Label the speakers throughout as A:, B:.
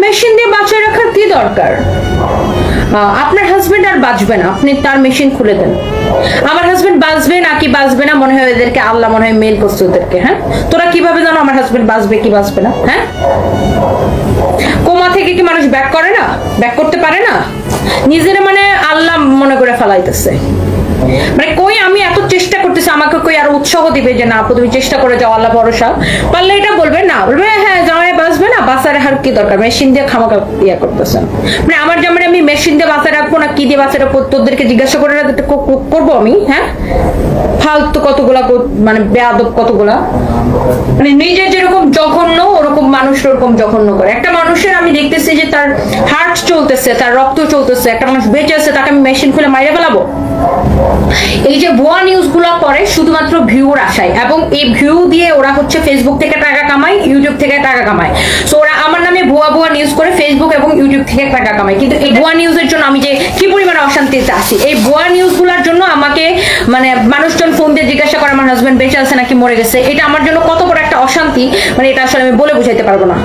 A: Machine দিয়ে বাঁচিয়ে রাখার কি দরকার? আপনার হাজবেন্ড আর বাঁচবে না, আপনি তার মেশিন খুলে দেন। আমার হাজবেন্ড বাঁচবে নাকি বাঁচবে না মনে হয় এদেরকে আল্লাহ মনে হয় মেল করছে ওদেরকে। হ্যাঁ, তোরা কিভাবে জানো আমার হাজবেন্ড বাঁচবে কি বাঁচবে না? হ্যাঁ, কোমা থেকে কি মানুষ ব্যাক করে না? ব্যাক করতে পারে না? নিজের মানে আল্লাহ মনে করে ফেলাইতেছে। মানে কই আমি এত চেষ্টা করতেছি, আমাকে কই আর উৎসাহ দিবে যে না আপু তুমি চেষ্টা করে যাও, আল্লাহ ভরসা। পারলে এটা বলবে না, বলবে হ্যাঁ জামাই বাঁচবে না, বাঁচার আর কি দরকার, মেশিন দিয়ে খামাখা ইয়া করতেছেন। মানে আমার জামাই আমি মেশিন দিয়ে বাঁচায় রাখবো না কি দিয়ে বাঁচায় রাখবো তোদেরকে জিজ্ঞাসা করে করবো আমি? হ্যাঁ, ফালতু কতগুলা, মানে বেয়াদব কতগুলা। মানে নিজে যেরকম জঘন্য ওরকম মানুষ ওরকম জঘন্য করে। একটা মানুষের আমি দেখতেছি যে তার হার্ট চলতেছে, তার রক্ত চলতেছে, একটা মানুষ বেঁচে আছে, তাকে আমি মেশিন খুলে মাইরে ফেলাবো? এই যে ভুয়া নিউজ গুলো করে শুধুমাত্র ভিউর আশায়, এবং এই ভিউ দিয়ে ওরা হচ্ছে ফেসবুক থেকে টাকা কামায়, ইউটিউব থেকে টাকা কামায়। সো ওরা আমার নামে ভুয়া ভুয়া নিউজ করে ফেসবুক এবং ইউটিউব থেকে টাকা কামায়। কিন্তু এই ভুয়া নিউজের জন্য আমি যে কি পরিমাণে অশান্তিতে আছি, এই ভুয়া নিউজ গুলার জন্য আমাকে মানে মানুষজন ফোন দিয়ে জিজ্ঞাসা করে আমার হাজবেন্ড বেঁচে আছে নাকি মরে গেছে। এটা আমার জন্য কত বড় একটা অশান্তি, মানে এটা আসলে আমি বলে বুঝাইতে পারবো না।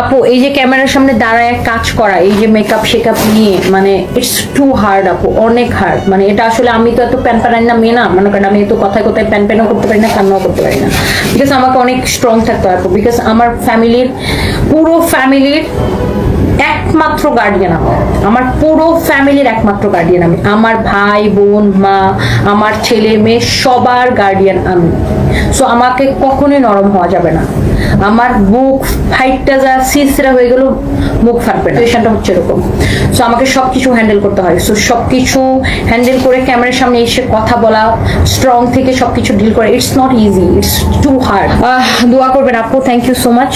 A: আপু এই যে ক্যামেরার সামনে দাঁড়ায় কাজ করা, এই যে মেকআপ শেকআপ নিয়ে, মানে ইটস টু হার্ড আপু, অনেক হার্ড। মানে এটা আসলে আমি তো এত প্যান প্যান না মেয়ে না, মনে করেন আমি তো কথায় কথায় প্যান প্যানও করতে পারি না, কান্নাও করতে পারি না। বিকজ আমাকে অনেক স্ট্রং থাকতে হয় আপু। বিকজ আমার ফ্যামিলির, পুরো ফ্যামিলির একমাত্র গার্ডিয়ান আমি, আমার পুরো ফ্যামিলির একমাত্র গার্ডিয়ান আমি। আমার ভাই বোন মা আমার ছেলে মেয়ে সবার গার্ডিয়ান আমি। সো আমাকে কখনোই নরম হওয়া যাবে না। আমার বুক ফাইটটা যা সিসরা হয়ে গেল মুখ ফাটবে না, পেশেন্টটা হচ্ছে এরকম। সো আমাকে সবকিছু হ্যান্ডেল করতে হয়। সো সবকিছু হ্যান্ডেল করে ক্যামেরার সামনে এসে কথা বলা, স্ট্রং থেকে সবকিছু ডিল করা, it's not easy, it's too hard. দোয়া করবেন আপু, থ্যাংক ইউ সো মাচ।